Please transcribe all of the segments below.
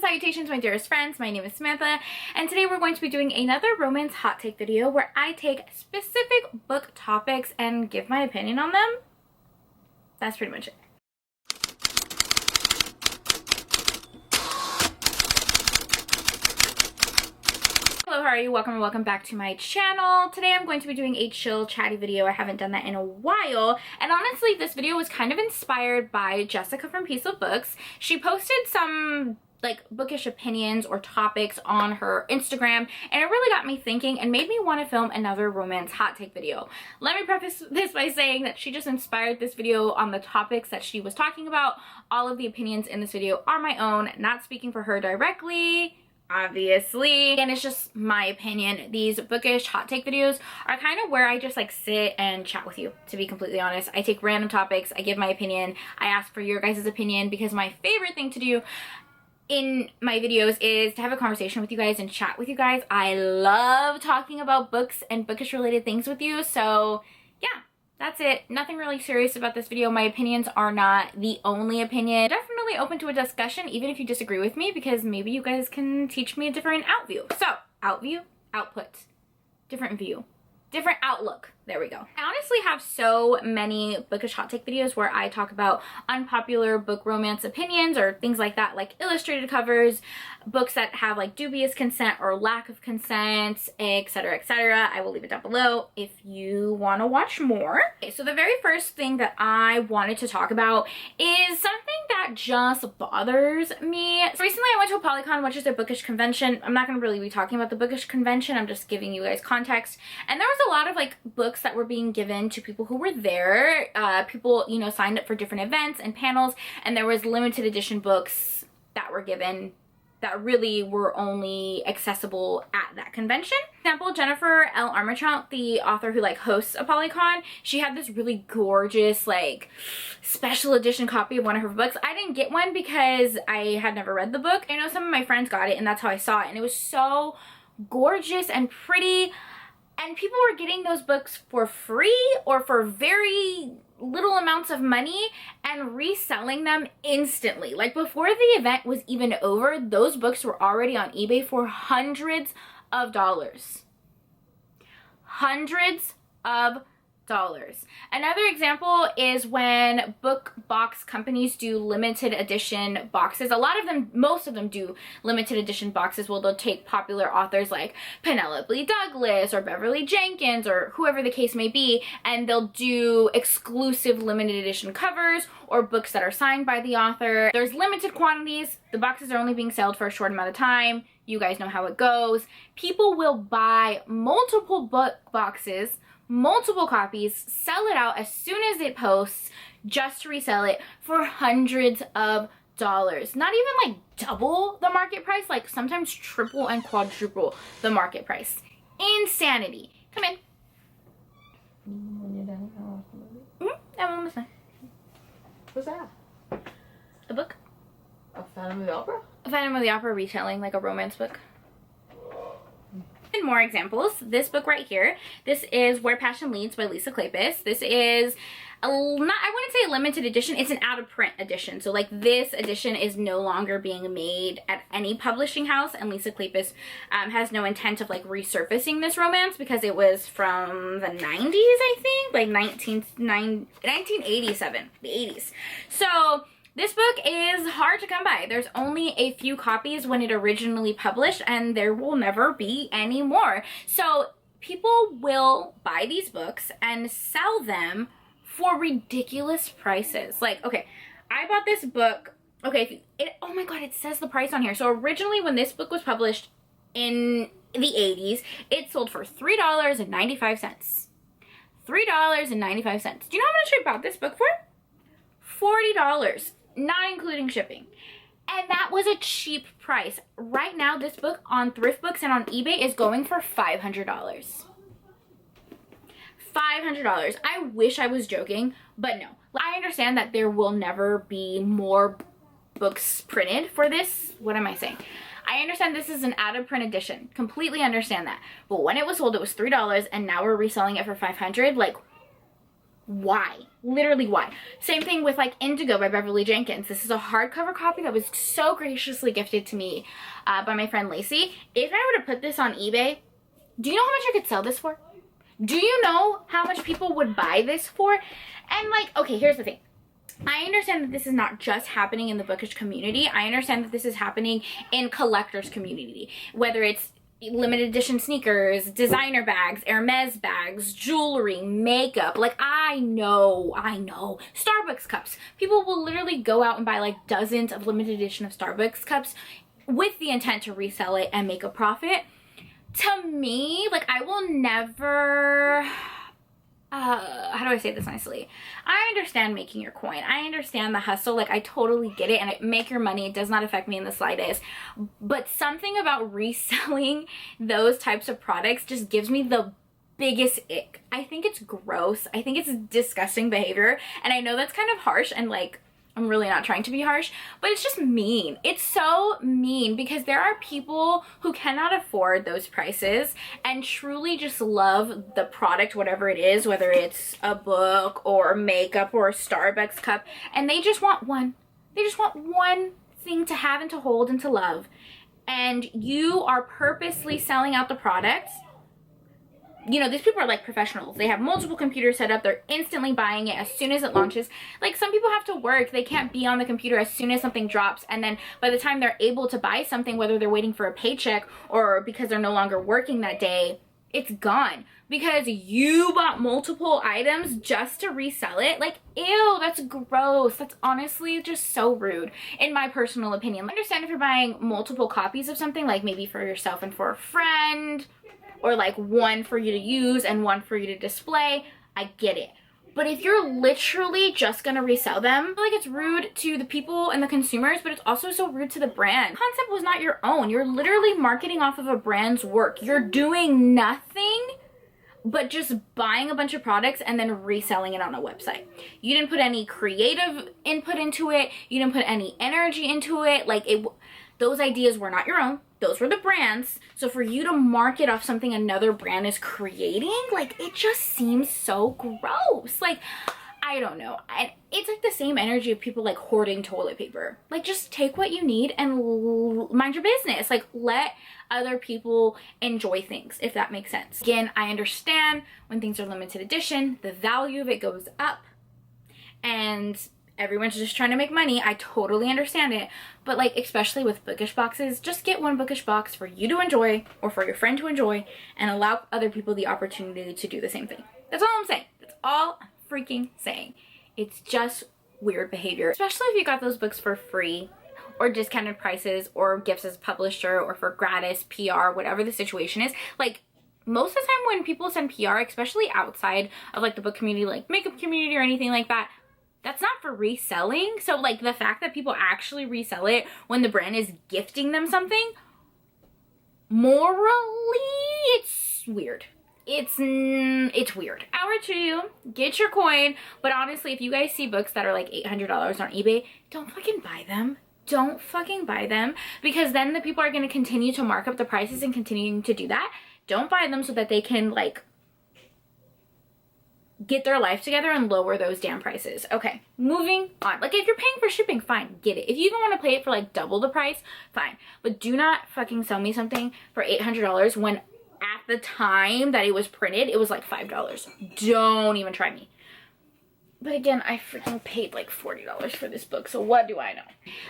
salutations, my dearest friends. My name is Samantha, and today we're going to be doing another romance hot take video where I take specific book topics and give my opinion on them. That's pretty much it. Hello, how are you? Welcome or welcome back to my channel. Today I'm going to be doing a chill chatty video. I haven't done that in a while, and honestly this video was kind of inspired by Jessica from Piece of Books. She posted some like bookish opinions or topics on her Instagram, and it really got me thinking and made me want to film another romance hot take video. Let me preface this by saying that she just inspired this video on the topics that she was talking about. All of the opinions in this video are my own, not speaking for her directly, obviously, and it's just my opinion. These bookish hot take videos are kind of where I just like sit and chat with you, to be completely honest. I take random topics, I give my opinion, I ask for your guys' opinion, because my favorite thing to do in my videos is to have a conversation with you guys and chat with you guys. I love talking about books and bookish related things with you, so yeah. That's it. Nothing really serious about this video. My opinions are not the only opinion. Definitely open to a discussion, even if you disagree with me, because maybe you guys can teach me a different outview. So, outview, output, different view, different outlook. There we go. I honestly have so many bookish hot take videos where I talk about unpopular book romance opinions or things like that, like illustrated covers, books that have like dubious consent or lack of consent, etc, etc. I will leave it down below if you want to watch more. Okay, so the very first thing that I wanted to talk about is something that just bothers me. So recently I went to a Polycon, which is a bookish convention. I'm not going to really be talking about the bookish convention, I'm just giving you guys context. And there was a lot of like books that were being given to people who were there. People, you know, signed up for different events and panels, and there was limited edition books that were given that really were only accessible at that convention. For example, Jennifer L. Armentrout, the author who like hosts a Polycon, she had this really gorgeous like special edition copy of one of her books. I didn't get one because I had never read the book. I know some of my friends got it, and that's how I saw it, and it was so gorgeous and pretty. And people were getting those books for free or for very little amounts of money and reselling them instantly. Like before the event was even over, those books were already on eBay for hundreds of dollars. Hundreds of dollars. Another example is when book box companies do limited edition boxes. A lot of them, most of them do limited edition boxes. Well, they'll take popular authors like Penelope Douglas or Beverly Jenkins or whoever the case may be, and they'll do exclusive limited edition covers or books that are signed by the author. There's limited quantities. The boxes are only being sold for a short amount of time. You guys know how it goes. People will buy multiple book boxes, multiple copies, sell it out as soon as it posts, just to resell it for hundreds of dollars. Not even like double the market price, like sometimes triple and quadruple the market price. Insanity. Come in. When you're done, I'll watch the movie. I'm almost done. What's that? A book? A Phantom of the Opera? A Phantom of the Opera retelling, like a romance book. And more examples. This book right here, this is Where Passion Leads by Lisa Kleypas. This is I wouldn't say a limited edition, it's an out of print edition. So like this edition is no longer being made at any publishing house, and Lisa Kleypas has no intent of like resurfacing this romance because it was from the 90s, I think, like 1987, the 80s. So this book is hard to come by. There's only a few copies when it originally published, and there will never be any more. So people will buy these books and sell them for ridiculous prices. Like, okay, I bought this book. Okay, oh my god, it says the price on here. So originally when this book was published in the 80s, it sold for $3.95. $3.95. Do you know how much I bought this book for? $40. Not including shipping. And that was a cheap price. Right now, this book on Thrift Books and on eBay is going for $500. $500. I wish I was joking, but no. I understand that there will never be more books printed for this. What am I saying? I understand this is an out of print edition. Completely understand that. But when it was sold, it was $3, and now we're reselling it for $500. Like, Why? Literally why? Same thing with like Indigo by Beverly Jenkins. This is a hardcover copy that was so graciously gifted to me by my friend Lacey. If I were to put this on eBay, do you know how much I could sell this for? Do you know how much people would buy this for? And like, okay, here's the thing. I understand that this is not just happening in the bookish community. I understand that this is happening in collectors community, whether it's limited edition sneakers, designer bags, Hermes bags, jewelry, makeup. Like, I know. Starbucks cups. People will literally go out and buy like dozens of limited edition of Starbucks cups with the intent to resell it and make a profit. To me, like, I will never... how do I say this nicely? I understand making your coin. I understand the hustle. Like, I totally get it, and I make your money. It does not affect me in the slightest. But something about reselling those types of products just gives me the biggest ick. I think it's gross. I think it's disgusting behavior. And I know that's kind of harsh, and like, I'm really not trying to be harsh, but it's just mean. It's so mean because there are people who cannot afford those prices and truly just love the product, whatever it is, whether it's a book or makeup or a Starbucks cup, and they just want one. They just want one thing to have and to hold and to love. And you are purposely selling out the product. You know, these people are like professionals. They have multiple computers set up. They're instantly buying it as soon as it launches. Like, some people have to work. They can't be on the computer as soon as something drops. And then by the time they're able to buy something, whether they're waiting for a paycheck or because they're no longer working that day, it's gone. Because you bought multiple items just to resell it. Like, ew, that's gross. That's honestly just so rude, in my personal opinion. I understand if you're buying multiple copies of something, like maybe for yourself and for a friend, or like one for you to use and one for you to display. I get it. But if you're literally just gonna resell them, I feel like it's rude to the people and the consumers, but it's also so rude to the brand. The concept was not your own. You're literally marketing off of a brand's work. You're doing nothing but just buying a bunch of products and then reselling it on a website. You didn't put any creative input into it. You didn't put any energy into it. Like, those ideas were not your own. Those were the brands. So for you to market off something another brand is creating, like, it just seems so gross. Like, I don't know. It's like the same energy of people like hoarding toilet paper. Like, just take what you need and mind your business. Like, let other people enjoy things, if that makes sense. Again, I understand when things are limited edition, the value of it goes up, and everyone's just trying to make money. I totally understand it. But like, especially with bookish boxes, just get one bookish box for you to enjoy or for your friend to enjoy, and allow other people the opportunity to do the same thing. That's all I'm saying. That's all I'm freaking saying. It's just weird behavior, especially if you got those books for free or discounted prices or gifts as a publisher or for gratis PR, whatever the situation is. Like, most of the time when people send PR, especially outside of like the book community, like makeup community or anything like that, that's not for reselling. So like, the fact that people actually resell it when the brand is gifting them something, morally, it's weird. It's weird. Hour to you, get your coin. But honestly, if you guys see books that are like $800 on eBay, don't fucking buy them. Don't fucking buy them, because then the people are going to continue to mark up the prices and continuing to do that. Don't buy them so that they can like get their life together and lower those damn prices. Okay, moving on. Like, if you're paying for shipping, fine, get it. If you even want to pay it for like double the price, fine. But do not fucking sell me something for $800 when at the time that it was printed, it was like $5. Don't even try me. But again, I freaking paid like $40 for this book, so what do I know?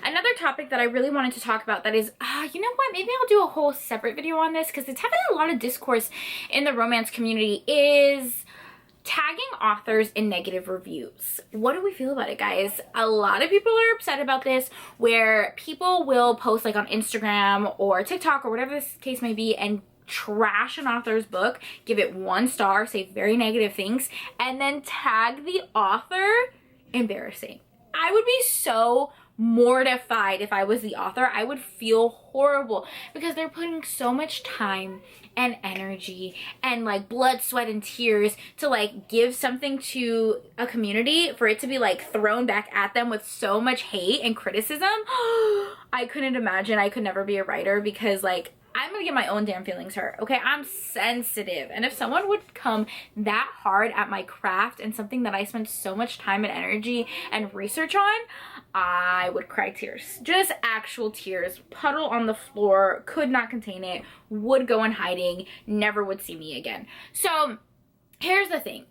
Another topic that I really wanted to talk about that is, you know what, maybe I'll do a whole separate video on this because it's having a lot of discourse in the romance community, is tagging authors in negative reviews. What do we feel about it, guys? A lot of people are upset about this, where people will post like on Instagram or TikTok or whatever this case may be and trash an author's book, give it 1 star, say very negative things, and then tag the author. Embarrassing. I would be so mortified if I was the author. I would feel horrible because they're putting so much time and energy and like blood, sweat, and tears to like give something to a community for it to be like thrown back at them with so much hate and criticism. I couldn't imagine. I could never be a writer because like, I'm gonna get my own damn feelings hurt, okay? I'm sensitive. And if someone would come that hard at my craft and something that I spent so much time and energy and research on, I would cry tears. Just actual tears. Puddle on the floor, could not contain it, would go in hiding, never would see me again. So here's the thing.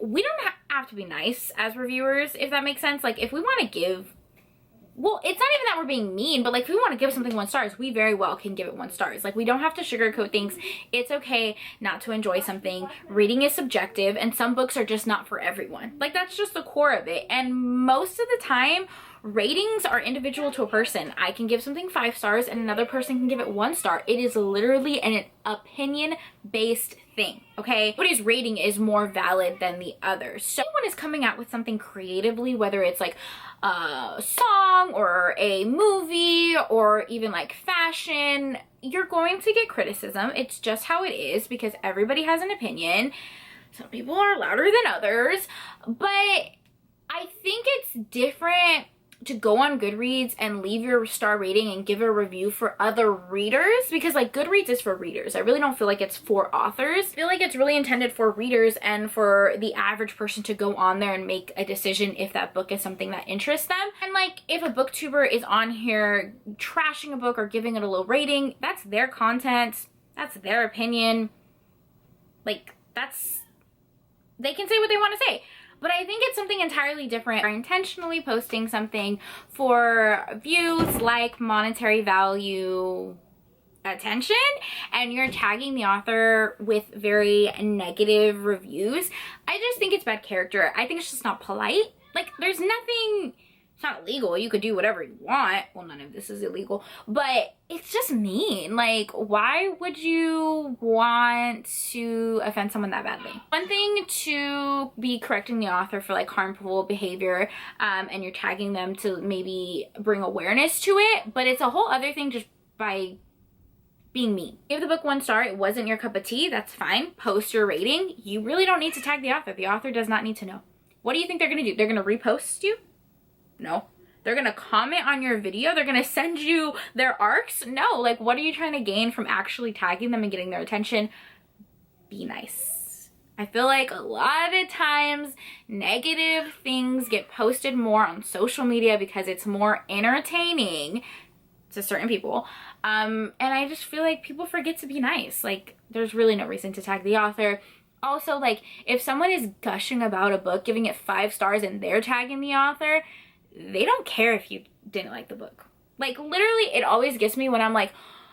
We don't have to be nice as reviewers, if that makes sense. Like, if we want to give, well, it's not even that we're being mean, but like, if we want to give something 1 star, we very well can give it 1 star. Like, we don't have to sugarcoat things. It's okay not to enjoy something. Reading is subjective, and some books are just not for everyone. Like, that's just the core of it. And most of the time, ratings are individual to a person. I can give something 5 stars and another person can give it 1 star. It is literally an opinion-based thing, okay? Nobody's rating is more valid than the others. So if someone is coming out with something creatively, whether it's like a song or a movie or even like fashion, you're going to get criticism. It's just how it is because everybody has an opinion. Some people are louder than others, but I think it's different to go on Goodreads and leave your star rating and give a review for other readers, because like Goodreads is for readers. I really don't feel like it's for authors. I feel like it's really intended for readers and for the average person to go on there and make a decision if that book is something that interests them. And like, if a booktuber is on here trashing a book or giving it a low rating, that's their content, that's their opinion. Like, they can say what they want to say. But I think it's something entirely different. You're intentionally posting something for views, like monetary value, attention, and you're tagging the author with very negative reviews. I just think it's bad character. I think it's just not polite. Like, there's nothing, it's not illegal. You could do whatever you want. Well, none of this is illegal, but it's just mean. Like, why would you want to offend someone that badly? One thing to be correcting the author for like harmful behavior, and you're tagging them to maybe bring awareness to it, but it's a whole other thing just by being mean. Give the book 1 star. It wasn't your cup of tea. That's fine. Post your rating. You really don't need to tag the author. The author does not need to know. What do you think they're gonna do? They're gonna repost you? No. They're gonna comment on your video? They're gonna send you their arcs? No. Like, what are you trying to gain from actually tagging them and getting their attention? Be nice. I feel like a lot of times negative things get posted more on social media because it's more entertaining to certain people. And I just feel like people forget to be nice. Like, there's really no reason to tag the author. Also, like, if someone is gushing about a book, giving it 5 stars and they're tagging the author, they don't care if you didn't like the book. Like, literally, it always gets me when I'm like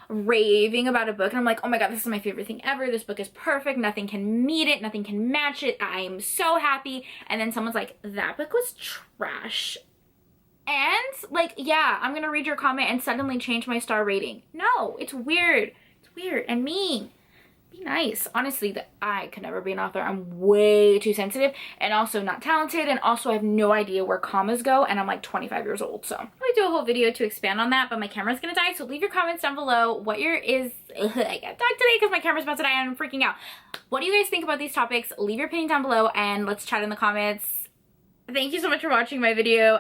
raving about a book and I'm like, oh my god, this is my favorite thing ever. This book is perfect. Nothing can meet it. Nothing can match it. I'm so happy. And then someone's like, that book was trash. And like, yeah, I'm gonna read your comment and suddenly change my star rating. No, it's weird. It's weird and mean. Be nice. Honestly, I could never be an author. I'm way too sensitive and also not talented, and also I have no idea where commas go, and I'm like 25 years old, so I'll probably do a whole video to expand on that, but my camera's gonna die, so leave your comments down below. What your is I got talk today because my camera's about to die and I'm freaking out. What do you guys think about these topics? Leave your opinion down below and let's chat in the comments. Thank you so much for watching my video.